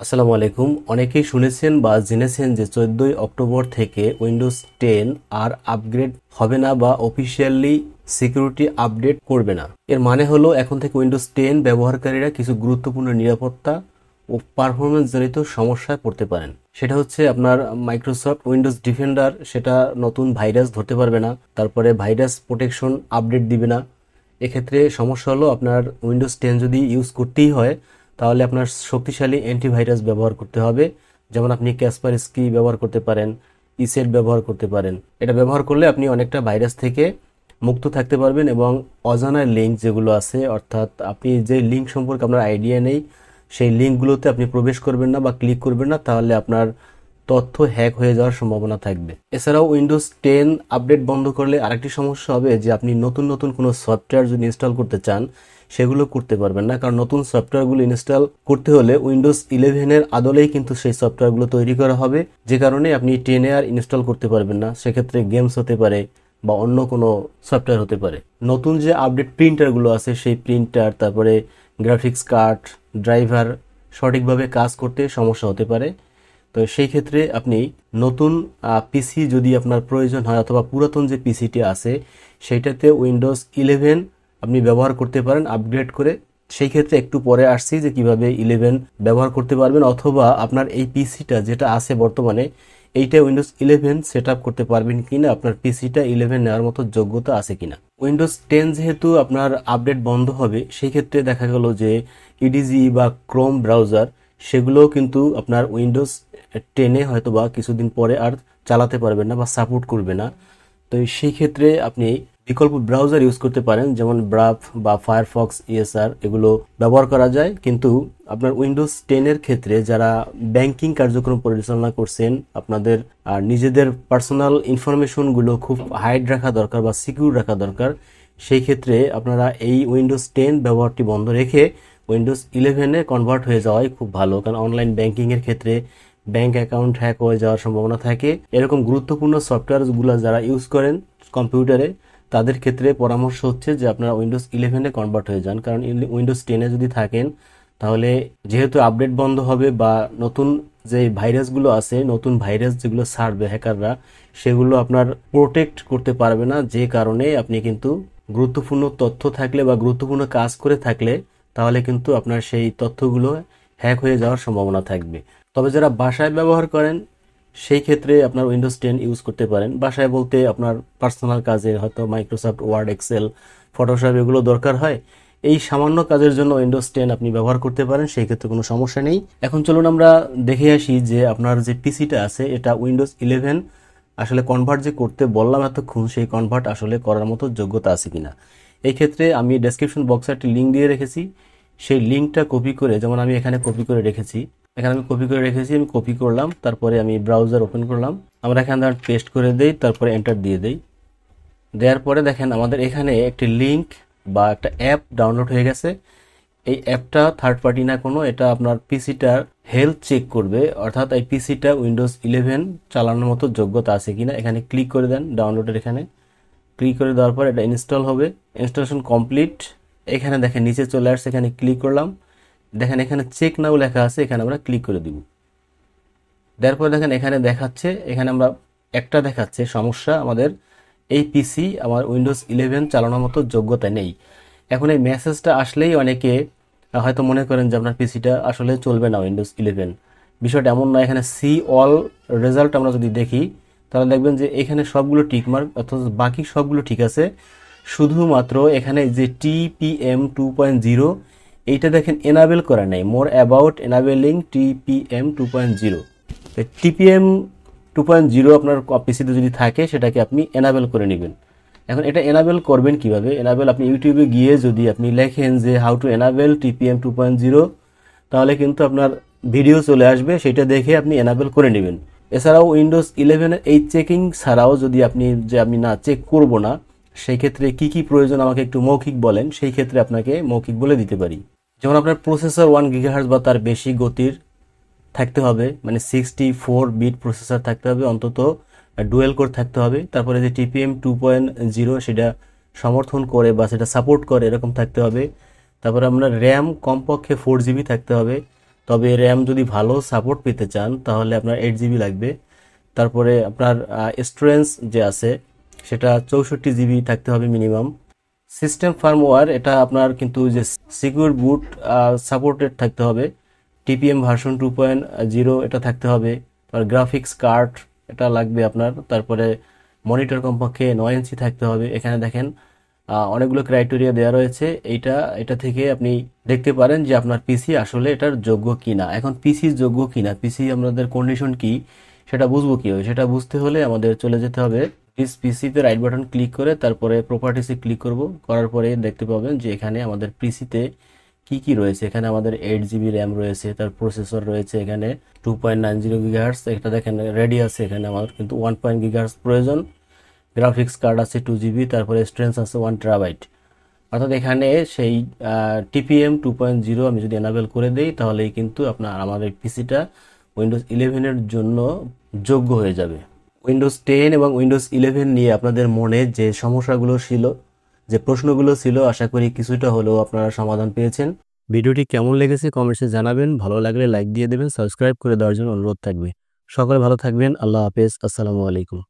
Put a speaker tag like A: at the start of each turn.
A: আসসালামু আলাইকুম। অনেকেই শুনেছেন বা জেনেছেন যে 14 অক্টোবর থেকে উইন্ডোজ 10 আর আপগ্রেড হবে না বা অফিসিয়ালি সিকিউরিটি আপডেট করবে না। এর মানে হলো এখন থেকে উইন্ডোজ 10 ব্যবহারকারীরা কিছু গুরুত্বপূর্ণ নিরাপত্তা ও পারফরমেন্স জনিত সমস্যায় পড়তে পারেন। সেটা হচ্ছে আপনার মাইক্রোসফট উইন্ডোজ ডিফেন্ডার সেটা নতুন ভাইরাস ধরতে পারবে না, তারপরে ভাইরাস প্রোটেকশন আপডেট দিবে না। এক্ষেত্রে সমস্যা হলো আপনার উইন্ডোজ 10 যদি ইউজ করতেই হয় তাহলে আপনার শক্তিশালী অ্যান্টিভাইরাস ব্যবহার করতে হবে। যেমন আপনি ক্যাসপারস্কি ব্যবহার করতে পারেন, ইসেট ব্যবহার করতে পারেন। এটা ব্যবহার করলে আপনি অনেকটা ভাইরাস থেকে মুক্ত থাকতে পারবেন এবং অজানা লিঙ্ক যেগুলো আছে, অর্থাৎ আপনি যে লিঙ্ক সম্পর্কে আপনার আইডিয়া নেই সেই লিঙ্কগুলোতে আপনি প্রবেশ করবেন না বা ক্লিক করবেন না, তাহলে আপনার তথ্য হ্যাক হয়ে যাওয়ার সম্ভাবনা থাকবে। এছাড়াও উইন্ডোজ 10 আপডেট বন্ধ করলে আরেকটি সমস্যা হবে যে আপনি নতুন নতুন কোনো সফটওয়্যার যদি ইনস্টল করতে চান সেগুলো করতে পারবেন না, কারণ নতুন সফটওয়্যারগুলো ইনস্টল করতে হলে উইন্ডোজ 11 আদলেই কিন্তু সেই সফটওয়্যারগুলো তৈরি করা হবে, যে কারণে আপনি 10 আর ইনস্টল করতে পারবেন না। সেক্ষেত্রে গেমস হতে পারে বা অন্য কোনো সফটওয়্যার হতে পারে। নতুন যে আপডেট প্রিন্টারগুলো আছে সেই প্রিন্টার, তারপরে গ্রাফিক্স কার্ড, ড্রাইভার সঠিকভাবে কাজ করতে সমস্যা হতে পারে। তো সেই ক্ষেত্রে আপনি নতুন পিসি যদি আপনার প্রয়োজন হয় অথবা পুরাতন যে পিসিটি আছে সেইটাতে উইন্ডোজ 11 আপনি ব্যবহার করতে পারেন আপগ্রেড করে। সেই ক্ষেত্রে একটু পরে আসছি যে কিভাবে 11 ব্যবহার করতে পারবেন, অথবা আপনার এই পিসিটা যেটা আছে বর্তমানে এইটা উইন্ডোজ 11 সেট আপ করতে পারবেন কিনা, আপনার পিসিটা 11 নেওয়ার মতো যোগ্যতা আছে কিনা। উইন্ডোজ 10 যেহেতু আপনার আপডেট বন্ধ হবে, সেই ক্ষেত্রে দেখা গেল যে ইডিজি বা ক্রোম ব্রাউজার সেগুলোও কিন্তু আপনার উইন্ডোজ 10 হয়তো বা কিছুদিন পরে আর চালাতে পারবেন না বা সাপোর্ট করবে না। তো সেই ক্ষেত্রে আপনি বিকল্প ব্রাউজার ইউজ করতে পারেন, যেমন ব্রাভ বা ফায়ারফক্স ইএসআর এগুলো ব্যবহার করা যায়। কিন্তু আপনার উইন্ডোজ 10 এর ক্ষেত্রে যারা ব্যাংকিং কার্যক্রম পরিচালনা করছেন, আপনাদের নিজেদের পার্সোনাল ইনফরমেশনগুলো খুব হাইড রাখা দরকার বা সিকিউর রাখা দরকার। সেই ক্ষেত্রে আপনারা এই উইন্ডোজ 10 ব্যবহারটি বন্ধ রেখে উইন্ডোজ 11 কনভার্ট হয়ে যাওয়াই খুব ভালো, কারণ অনলাইন ব্যাংকিং এর ক্ষেত্রে ব্যাংক অ্যাকাউন্ট হ্যাক হয়ে যাওয়ার সম্ভাবনা থাকে। এরকম গুরুত্বপূর্ণ সফটওয়্যারগুলো যারা ইউজ করেন কম্পিউটারে তাদের ক্ষেত্রে পরামর্শ হচ্ছে যে আপনারা উইন্ডোজ 11 কনভার্ট হয়ে যান, কারণ উইন্ডোজ 10 যদি থাকেন তাহলে যেহেতু আপডেট বন্ধ হবে বা নতুন যে ভাইরাসগুলো আছে, নতুন ভাইরাস যেগুলো ছাড়বে হ্যাকাররা, সেগুলো আপনার প্রোটেক্ট করতে পারবে না। যে কারণে আপনি কিন্তু গুরুত্বপূর্ণ তথ্য থাকলে বা গুরুত্বপূর্ণ কাজ করে থাকলে তাহলে কিন্তু আপনার সেই তথ্যগুলো হ্যাক হয়ে যাওয়ার সম্ভাবনা থাকবে। তবে যারা বাসায় ব্যবহার করেন সেই ক্ষেত্রে আপনার উইন্ডোজ 10 ইউজ করতে পারেন। বাসায় বলতে আপনার পার্সোনাল কাজে হয়তো মাইক্রোসফট ওয়ার্ড, এক্সেল, ফটোশপ এগুলো দরকার হয়, এই সামান্য কাজের জন্য উইন্ডোজ 10 আপনি ব্যবহার করতে পারেন, সেই ক্ষেত্রে কোনো সমস্যা নেই। এখন চলুন আমরা দেখে আসি যে আপনার যে পিসিটা আছে এটা উইন্ডোজ 11 আসলে কনভার্ট যে করতে বললাম এতক্ষণ, সেই কনভার্ট আসলে করার মতো যোগ্যতা আছে কিনা। এই ক্ষেত্রে আমি ডেসক্রিপশন বক্সে একটা লিঙ্ক দিয়ে রেখেছি, সেই লিঙ্কটা কপি করে, যেমন আমি এখানে কপি করে রেখেছি, আমি কপি করলাম, তারপরে আমি ব্রাউজার ওপেন করলাম, আমরা এখানে পেস্ট করে দেই, তারপরে এন্টার দিয়ে দেই। দেওয়ার পরে দেখেন আমাদের এখানে একটি লিঙ্ক বা একটা অ্যাপ ডাউনলোড হয়ে গেছে। এই অ্যাপটা থার্ড পার্টি না কোনো, এটা আপনার পিসিটার হেলথ চেক করবে, অর্থাৎ এই পিসিটা উইন্ডোজ 11 চালানোর মতো যোগ্যতা আছে কিনা। এখানে ক্লিক করে দেন, ডাউনলোডের এখানে ক্লিক করে দেওয়ার পর এটা ইনস্টল হবে। Installation complete. এখানে দেখেন নিচে চলে আসছে, এখানে ক্লিক করলাম, দেখেন এখানে চেক নাও লেখা আছে, এখানে আমরা ক্লিক করে দিব। দেওয়ার পর দেখেন এখানে দেখাচ্ছে, এখানে আমরা একটা দেখাচ্ছে সমস্যা, আমাদের এই পিসি আমার উইন্ডোজ 11 চালানোর মতো যোগ্যতা নেই। এখন এই মেসেজটা আসলেই অনেকে হয়তো মনে করেন যে আপনার পিসিটা আসলে চলবে না উইন্ডোজ 11। বিষয়টা এমন নয়। এখানে সি অল রেজাল্ট আমরা যদি দেখি তাহলে দেখবেন যে এখানে সবগুলো টিকমার্ক, অর্থাৎ বাকি সবগুলো ঠিক আছে, শুধুমাত্র এখানে যে টিপিএম 2.0 এইটা দেখেন এনাবেল করা নেই, মোর অ্যাবাউট এনাবেলিং টিপিএম 2.0। টিপিএম 2.0 আপনার পিসিতে যদি থাকে সেটাকে আপনি এনাবেল করে নেবেন। এখন এটা এনাবেল করবেন কিভাবে? এনাবেল আপনি ইউটিউবে গিয়ে যদি আপনি লেখেন যে হাউ টু এনাবেল টিপিএম 2.0 তাহলে কিন্তু আপনার ভিডিও চলে আসবে, সেটা দেখে আপনি এনাবেল করে নেবেন। এছাড়াও উইন্ডোজ 11 এই চেকিং ছাড়াও যদি আপনি আমি না চেক করব না, সেই ক্ষেত্রে কি কি প্রয়োজন আমাকে একটু মৌখিক বলেন, সেই ক্ষেত্রে আপনাকে মৌখিক বলে দিতে পারি। যেমন আপনার প্রসেসর 1 গিগাহার্টজ বা তার বেশি গতির থাকতে হবে, মানে 64 বিট প্রসেসর থাকতে হবে, অন্তত ডুয়েল কোর থাকতে হবে। তারপরে যে টিপিএম 2.0 সেটা সমর্থন করে বা সেটা সাপোর্ট করে এরকম থাকতে হবে। তারপরে আপনার র্যাম কমপক্ষে 4 জিবি থাকতে হবে। তবে র্যাম যদি ভালো সাপোর্ট পেতে চান তাহলে আপনার 8 জিবি লাগবে। তারপরে আপনার স্টোরেজ যে আছে সেটা 64 জিবি থাকতে হবে মিনিমাম। সিস্টেম ফার্মওয়্যার এটা আপনার কিন্তু যে সিকিউর বুট সাপোর্টেড থাকতে হবে, টিপিএম ভার্সন 2.0 এটা থাকতে হবে। আর গ্রাফিক্স কার্ড এটা লাগবে আপনার। তারপরে মনিটর কমপক্ষে 9 ইঞ্চি থাকতে হবে। এখানে দেখেন অনেকগুলো ক্রাইটেরিয়া দেওয়া রয়েছে। এটা থেকে আপনি দেখতে পারেন যে আপনার পিসি আসলে এটার যোগ্য কিনা। এখন পিসি যোগ্য কিনা, পিসি আমাদের কন্ডিশন কি সেটা বুঝবো কিভাবে? সেটা বুঝতে হলে আমাদের চলে যেতে হবে দিস পিসিতে, রাইট বাটন ক্লিক করে তারপরে প্রপার্টিসে ক্লিক করব। করার পরে দেখতে পাবেন যে এখানে আমাদের পিসিতে কি কি রয়েছে। এখানে আমাদের 8 জিবি র্যাম রয়েছে, তার প্রসেসর রয়েছে এখানে 2.90 GHz, এটা দেখেন রেডি আছে। এখানে আমার কিন্তু 1 GHz প্রয়োজন। গ্রাফিক্স কার্ড আছে 2 জিবি, তারপরে স্টোরেজ আছে 1 TB। অর্থাৎ এখানে সেই টিপিএম 2.0 আমি যদি এনাবেল করে দেই তাহলেই কিন্তু আপনার আমাদের পিসিটা উইন্ডোজ 11-এর জন্য যোগ্য হয়ে যাবে। উইন্ডোজ 10 এবং উইন্ডোজ 11 নিয়ে আপনাদের মনে যে সমস্যাগুলো ছিল, যে প্রশ্নগুলো ছিল, আশা করি কিছুটা হলেও আপনারা সমাধান পেয়েছেন। ভিডিওটি কেমন লেগেছে কমেন্টসে জানাবেন। ভালো লাগলে লাইক দিয়ে দেবেন, সাবস্ক্রাইব করে দেওয়ার জন্য অনুরোধ থাকবে। সকলে ভালো থাকবেন। আল্লাহ হাফেজ। আসসালামু আলাইকুম।